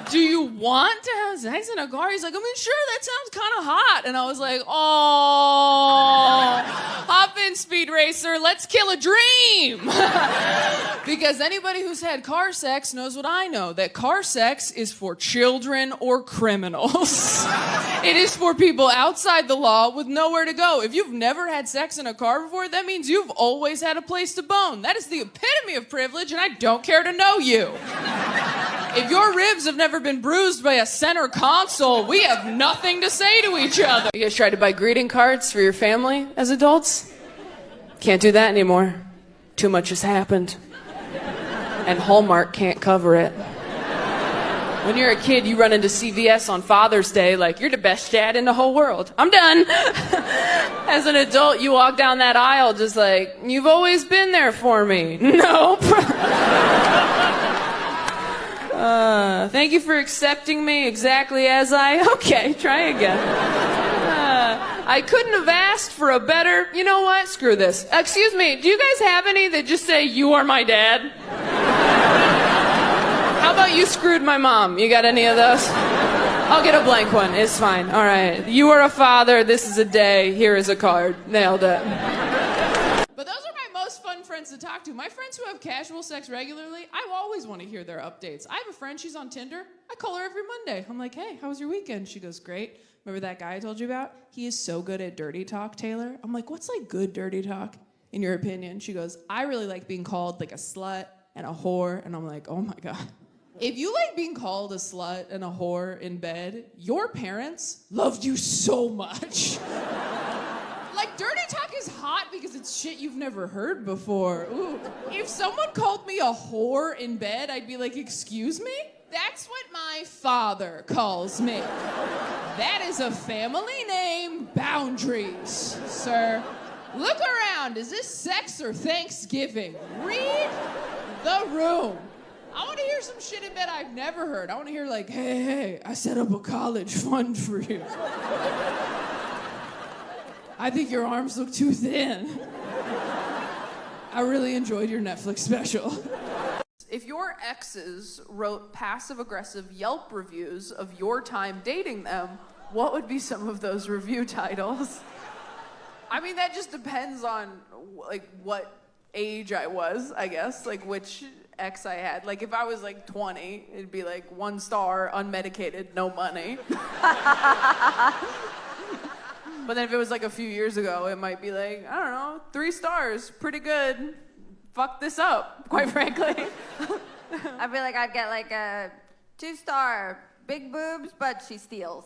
B: do you want to have sex in a car? He's like, I mean, sure, that sounds kind of hot. And I was like, oh, hop in, Speed Racer, let's kill a dream. Because anybody who's had car sex knows what I know, that car sex is for children or criminals. It is for people outside the law with nowhere to go. If you've never had sex in a car before, that means you've always had a place to bone. That is the epitome of privilege, and I don't care to know you. If your ribs have never been bruised by a center console, we have nothing to say to each other. You guys tried to buy greeting cards for your family as adults? Can't do that anymore. Too much has happened. And Hallmark can't cover it. When you're a kid, you run into CVS on Father's Day like, you're the best dad in the whole world. I'm done. As an adult, you walk down that aisle just like, you've always been there for me. Nope. Thank you for accepting me exactly as okay, try again. I couldn't have asked for a better, you know what, screw this. Excuse me, do you guys have any that just say, you are my dad? How about you screwed my mom? You got any of those? I'll get a blank one, it's fine. All right, you are a father, this is a day, here is a card. Nailed it. But those are my most fun friends to talk to. My friends who have casual sex regularly, I always want to hear their updates. I have a friend, she's on Tinder. I call her every Monday. I'm like, hey, how was your weekend? She goes, great. Remember that guy I told you about? He is so good at dirty talk, Taylor. I'm like, what's like good dirty talk, in your opinion? She goes, I really like being called like a slut and a whore. And I'm like, oh my God. If you like being called a slut and a whore in bed, your parents loved you so much. Like, dirty talk is hot because it's shit you've never heard before. Ooh. If someone called me a whore in bed, I'd be like, excuse me? That's what my father calls me. That is a family name. Boundaries, sir. Look around. Is this sex or Thanksgiving? Read the room. I want to hear some shit in bed I've never heard. I want to hear like, hey, I set up a college fund for you. I think your arms look too thin. I really enjoyed your Netflix special. If your exes wrote passive-aggressive Yelp reviews of your time dating them, what would be some of those review titles? I mean, that just depends on like what age I was, I guess, like which ex I had. Like if I was like 20, it'd be like 1 star, unmedicated, no money. But then if it was like a few years ago, it might be like, I don't know, 3 stars, pretty good. Fuck this up, quite frankly.
C: I feel like I'd get like a 2-star, big boobs, but she steals.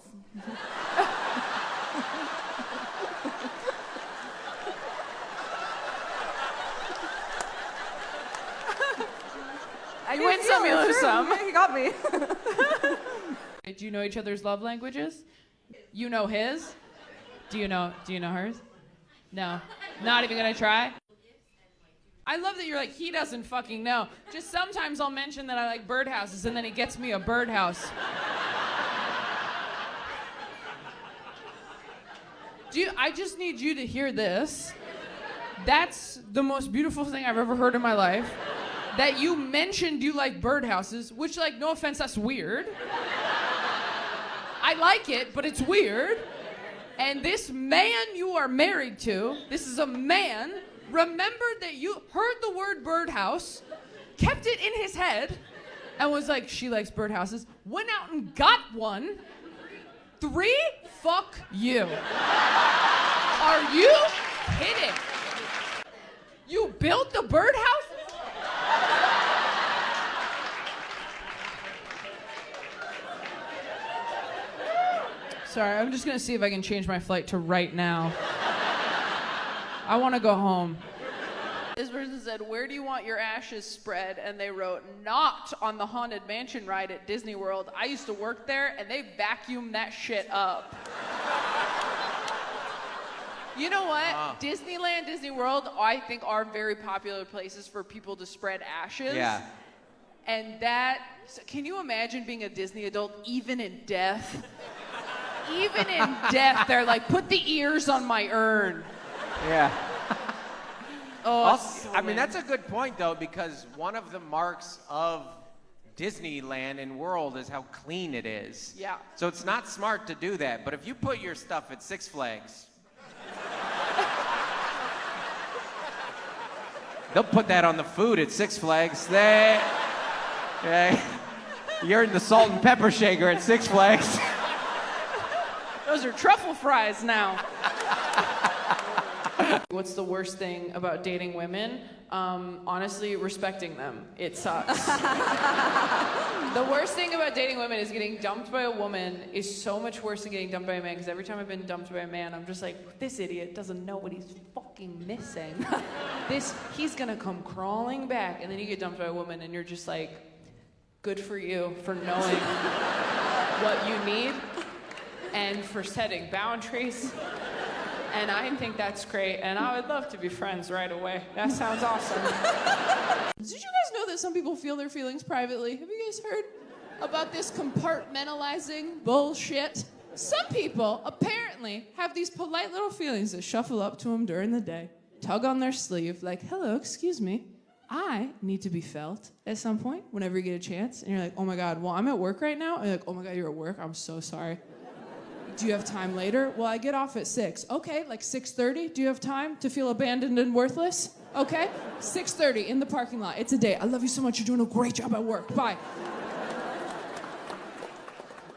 B: You win some, you lose some.
C: You got me.
B: Do you know each other's love languages? You know his? Do you know hers? No. Not even gonna try? I love that you're like, he doesn't fucking know. Just sometimes I'll mention that I like birdhouses and then he gets me a birdhouse. I just need you to hear this. That's the most beautiful thing I've ever heard in my life. That you mentioned you like birdhouses, which like, no offense, that's weird. I like it, but it's weird. And this man you are married to, this is a man, remembered that you heard the word birdhouse, kept it in his head, and was like, she likes birdhouses, went out and got one. 3? Fuck you. Are you kidding? You built the birdhouse? Sorry, I'm just gonna see if I can change my flight to right now. I wanna go home. This person said, where do you want your ashes spread? And they wrote, not on the Haunted Mansion ride at Disney World. I used to work there and they vacuumed that shit up. You know what? Disneyland, Disney World, I think are very popular places for people to spread ashes.
J: Yeah.
B: And can you imagine being a Disney adult even in death? Even in death, they're like, put the ears on my urn.
J: Yeah.
B: Oh,
J: Also, I mean, that's a good point, though, because one of the marks of Disneyland and World is how clean it is.
B: Yeah.
J: So it's not smart to do that. But if you put your stuff at Six Flags, they'll put that on the food at Six Flags. You're in the salt and pepper shaker at Six Flags.
B: Those are truffle fries now. What's the worst thing about dating women? Honestly, respecting them. It sucks. The worst thing about dating women is getting dumped by a woman is so much worse than getting dumped by a man, because every time I've been dumped by a man, I'm just like, this idiot doesn't know what he's fucking missing. He's gonna come crawling back, and then you get dumped by a woman and you're just like, good for you for knowing what you need and for setting boundaries. And I think that's great, and I would love to be friends right away. That sounds awesome. Did you guys know that some people feel their feelings privately? Have you guys heard about this compartmentalizing bullshit? Some people apparently have these polite little feelings that shuffle up to them during the day, tug on their sleeve, like, hello, excuse me, I need to be felt at some point whenever you get a chance. And you're like, oh my God, well, I'm at work right now. And you're like, oh my God, you're at work? I'm so sorry. Do you have time later? Well, I get off at 6. Okay, like 6:30? Do you have time to feel abandoned and worthless? Okay, 6:30 in the parking lot. It's a date. I love you so much. You're doing a great job at work. Bye.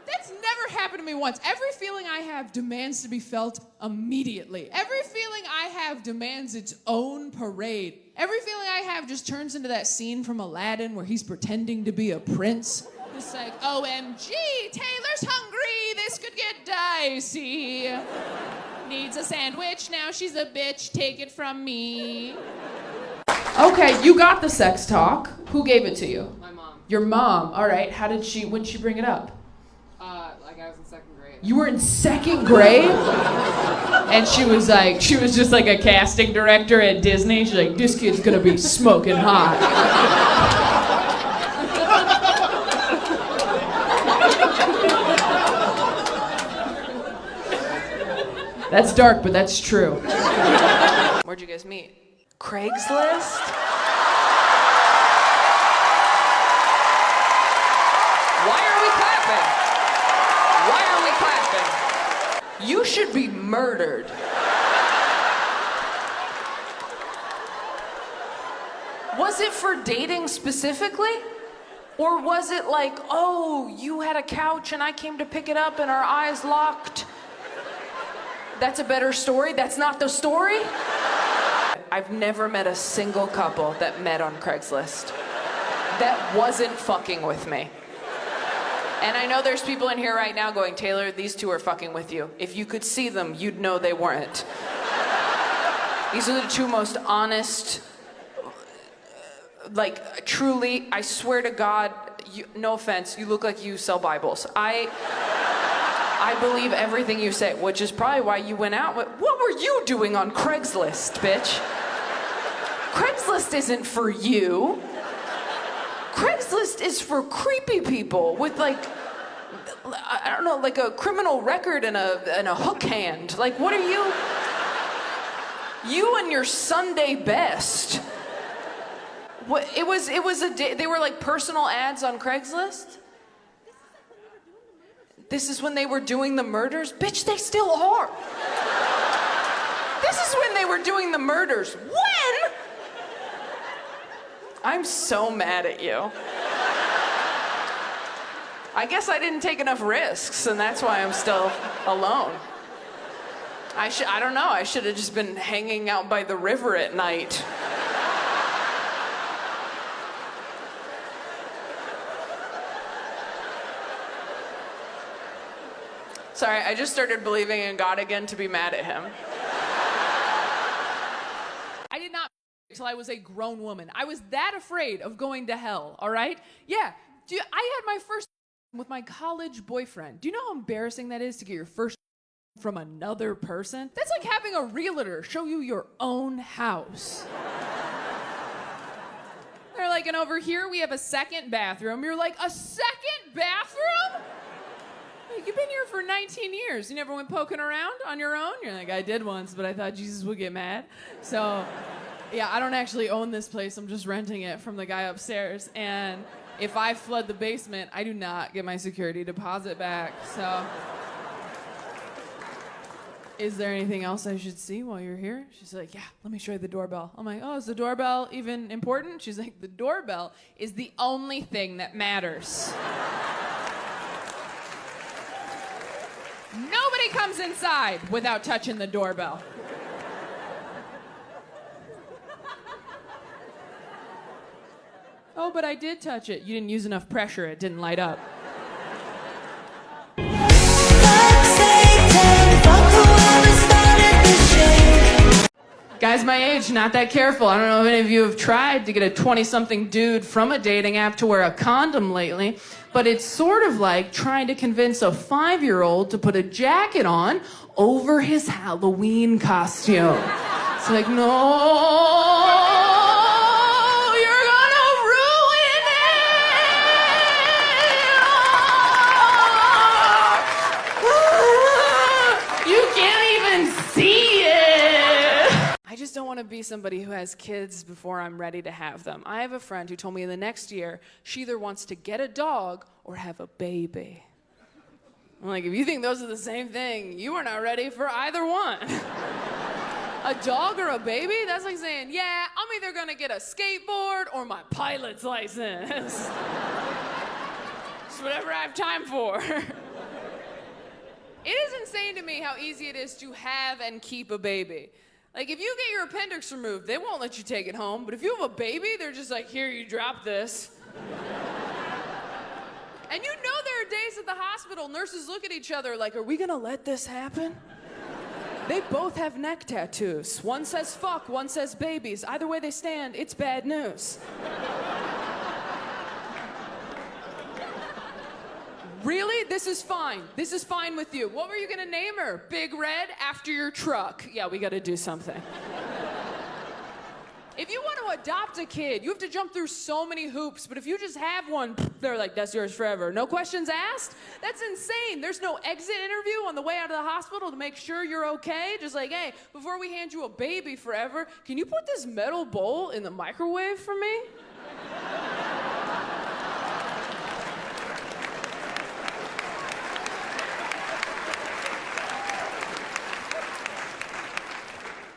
B: That's never happened to me once. Every feeling I have demands to be felt immediately. Every feeling I have demands its own parade. Every feeling I have just turns into that scene from Aladdin where he's pretending to be a prince. It's like, OMG, Taylor's hungry, this could get dicey. Needs a sandwich, now she's a bitch, take it from me. Okay, you got the sex talk. Who gave it to you?
L: My mom.
B: Your mom, all right. When did she bring it up?
L: Like I was in 2nd grade.
B: You were in 2nd grade? And she was just like a casting director at Disney. She's like, this kid's gonna be smoking hot. That's dark, but that's true. Where'd you guys meet? Craigslist? Why are we clapping? Why are we clapping? You should be murdered. Was it for dating specifically? Or was it like, oh, you had a couch and I came to pick it up and our eyes locked? That's a better story? That's not the story? I've never met a single couple that met on Craigslist that wasn't fucking with me. And I know there's people in here right now going, Taylor, these two are fucking with you. If you could see them, you'd know they weren't. These are the two most honest, like, truly, I swear to God, no offense, you look like you sell Bibles. I believe everything you say, which is probably why you went out with... What were you doing on Craigslist, bitch? Craigslist isn't for you. Craigslist is for creepy people with, like, I don't know, like a criminal record and a hook hand. Like, what are you? You and your Sunday best. What, it was they were like personal ads on Craigslist? This is when they were doing the murders? Bitch, they still are. This is when they were doing the murders. When? I'm so mad at you. I guess I didn't take enough risks, and that's why I'm still alone. I don't know, I should have just been hanging out by the river at night. Sorry, I just started believing in God again to be mad at him. I did not until I was a grown woman. I was that afraid of going to hell, all right? Yeah, I had my first with my college boyfriend. Do you know how embarrassing that is to get your first from another person? That's like having a realtor show you your own house. They're like, and over here we have a second bathroom. You're like, a second bathroom? Like, you've been here for 19 years. You never went poking around on your own? You're like, I did once, but I thought Jesus would get mad. So, yeah, I don't actually own this place. I'm just renting it from the guy upstairs. And if I flood the basement, I do not get my security deposit back. So, is there anything else I should see while you're here? She's like, yeah, let me show you the doorbell. I'm like, oh, is the doorbell even important? She's like, the doorbell is the only thing that matters. Nobody comes inside without touching the doorbell. Oh, but I did touch it. You didn't use enough pressure. It didn't light up. Guys my age, not that careful. I don't know if any of you have tried to get a 20-something dude from a dating app to wear a condom lately, but it's sort of like trying to convince a 5-year-old to put a jacket on over his Halloween costume. It's like, no, you're gonna ruin it. You can't even see it. I just don't want to be somebody who has kids before I'm ready to have them. I have a friend who told me in the next year she either wants to get a dog or have a baby. I'm like, if you think those are the same thing, you are not ready for either one. A dog or a baby? That's like saying, yeah, I'm either gonna get a skateboard or my pilot's license. It's whatever I have time for. It is insane to me how easy it is to have and keep a baby. Like, if you get your appendix removed, they won't let you take it home. But if you have a baby, they're just like, here, you drop this. And you know there are days at the hospital, nurses look at each other like, are we gonna let this happen? They both have neck tattoos. One says fuck, one says babies. Either way they stand, it's bad news. Really? This is fine. This is fine with you. What were you gonna name her? Big Red after your truck. Yeah, we gotta do something. If you want to adopt a kid, you have to jump through so many hoops, but if you just have one, they're like, that's yours forever. No questions asked? That's insane. There's no exit interview on the way out of the hospital to make sure you're okay. Just like, hey, before we hand you a baby forever, can you put this metal bowl in the microwave for me?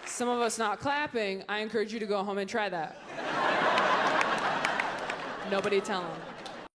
B: Some of us not clapping, I encourage you to go home and try that. Nobody tell them.